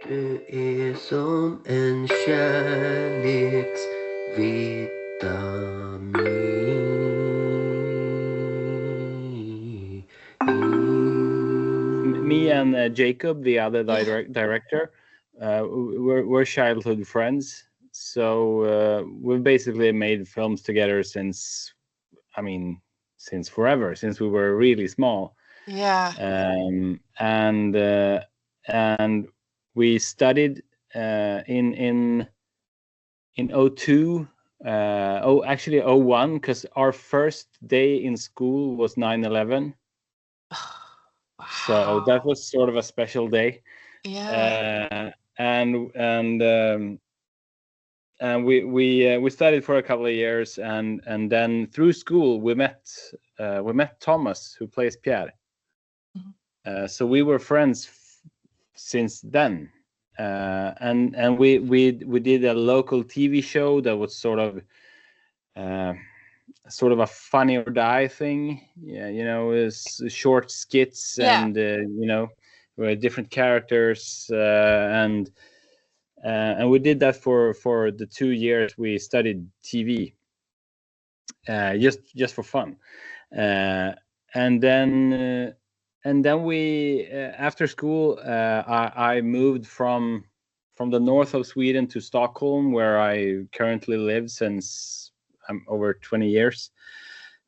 Du är som en kärleksvitamin. Me and Jacob, the other director, we're childhood friends. So we've basically made films together since forever, since we were really small. Yeah. And we studied in 02, actually 01, because our first day in school was 9/11. Wow. So that was sort of a special day. Yeah. And we studied for a couple of years, and then through school we met Thomas, who plays Pierre. Mm-hmm. So we were friends since then, and we did a local TV show that was sort of a Funny or Die thing. Yeah, is short skits. Yeah. And different characters, and we did that for the 2 years we studied TV, just for fun. And then we after school, I moved from the north of Sweden to Stockholm, where I currently live since over 20 years.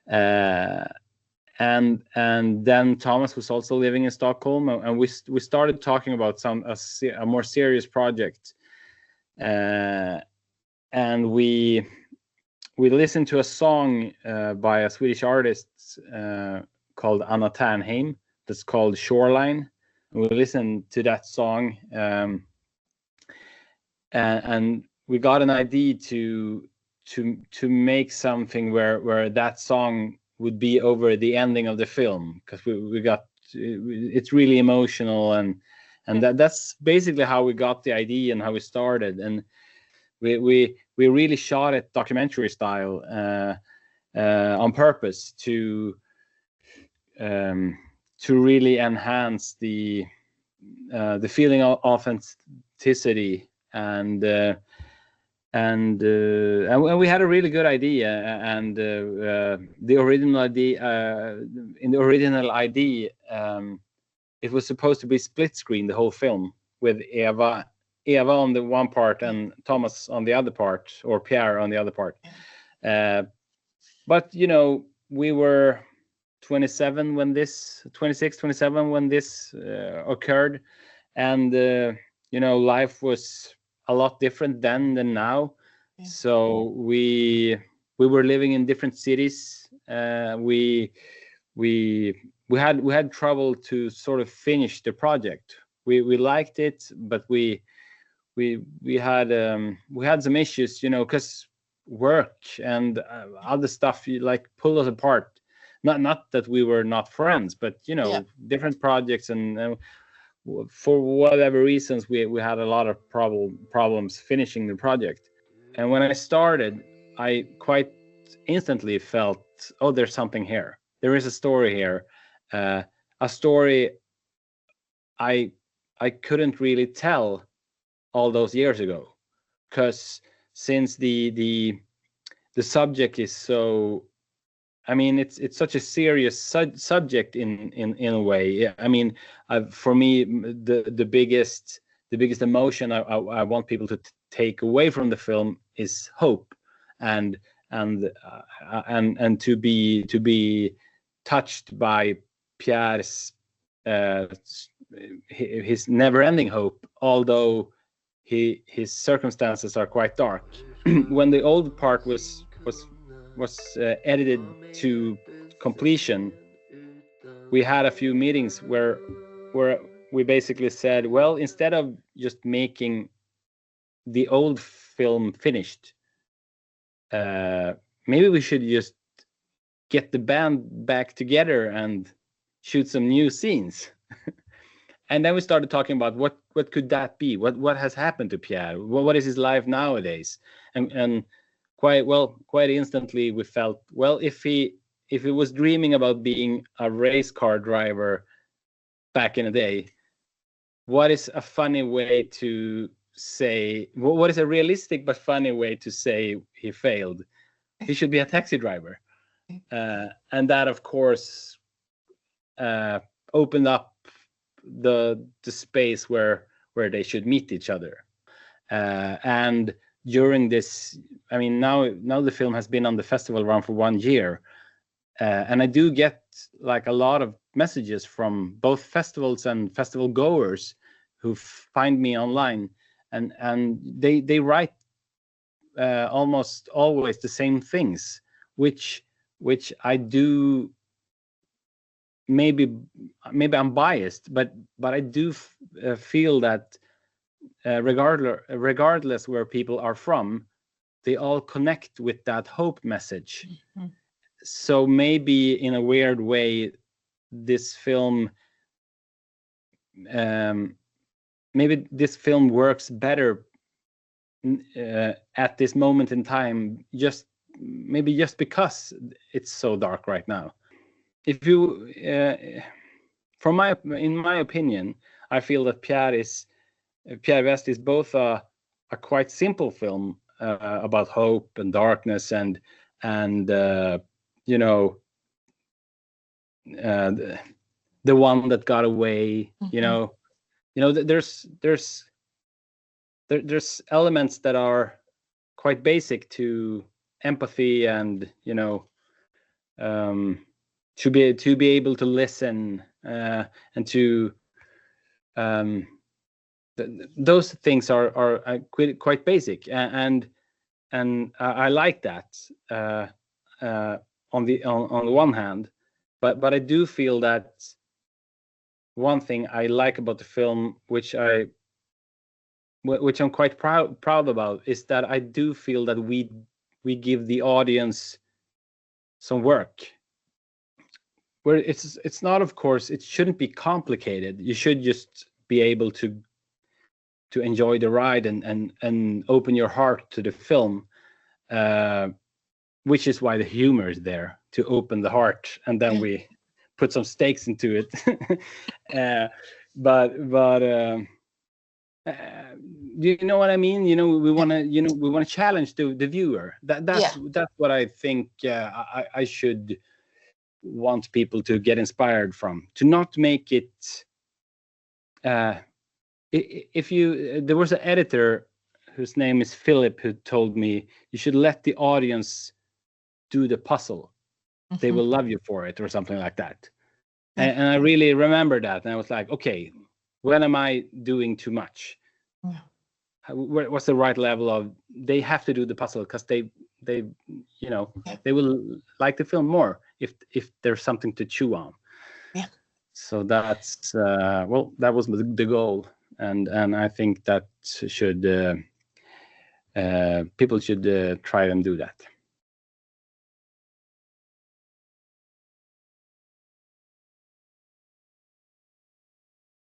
And then Thomas was also living in Stockholm, and we started talking about a more serious project. And we listened to a song by a Swedish artist called Anna Ternheim that's called Shoreline. And we listened to that song, and we got an idea to make something where that song would be over the ending of the film, because it's really emotional, and that's basically how we got the idea and how we started. And we really shot it documentary style on purpose to really enhance the feeling of authenticity, and we had a really good idea. And the original idea, in the original idea, it was supposed to be split screen, the whole film, with Eva on the one part and Thomas on the other part, or Pierre on the other part. But we were 26, 27 when this occurred, and life was a lot different then than now. Yeah. So we were living in different cities. We had trouble to sort of finish the project. We liked it, but we had some issues, because work and other stuff pull us apart. Not that we were not friends, but different projects, and for whatever reasons we had a lot of problems finishing the project. And when I started, I quite instantly felt, oh, there's something here. There is a story here, a story I couldn't really tell all those years ago, because since the subject is so, it's such a serious subject in a way. For me, the biggest emotion I want people to take away from the film is hope, and to be touched by Pierre's his never-ending hope, although his circumstances are quite dark. When the old part was edited to completion, we had a few meetings where we basically said, well, instead of just making the old film finished, maybe we should just get the band back together and shoot some new scenes. And then we started talking about what could that be? What has happened to Pierre? What is his life nowadays? And quite instantly we felt, well, if he was dreaming about being a race car driver back in the day, what is a funny way to say, what is a realistic but funny way to say he failed? He should be a taxi driver. And that, of course, opened up the space where they should meet each other. And during this, I mean, now the film has been on the festival around for 1 year, and I do get like a lot of messages from both festivals and festival goers who find me online, and they write almost always the same things, which I do. Maybe I'm biased, but I do feel that regardless where people are from, they all connect with that hope message. Mm-hmm. So maybe in a weird way, this film, maybe this film works better at this moment in time, just because it's so dark right now. If you, in my opinion, I feel that Pierre West is both a quite simple film about hope and darkness and you know, the one that got away. Mm-hmm. There's elements that are quite basic to empathy and to be able to listen and to those things are quite basic, and I like that on the one hand, but I do feel that one thing I like about the film, which I'm quite proud about, is that I do feel that we give the audience some work. Where it's not, of course, it shouldn't be complicated. You should just be able to enjoy the ride and open your heart to the film, which is why the humor is there, to open the heart, and then we put some stakes into it. But do you know what I mean? We want to challenge the viewer. That's what I think. I should want people to get inspired from, to not make it there was an editor whose name is Philip who told me you should let the audience do the puzzle. Mm-hmm. They will love you for it, or something like that. Mm-hmm. And I really remember that, and I was like, okay, when am I doing too much? Yeah. What's the right level of, they have to do the puzzle because they they will like the film more if there's something to chew on. Yeah. So that's that was the goal, and I think that should people should try and do that.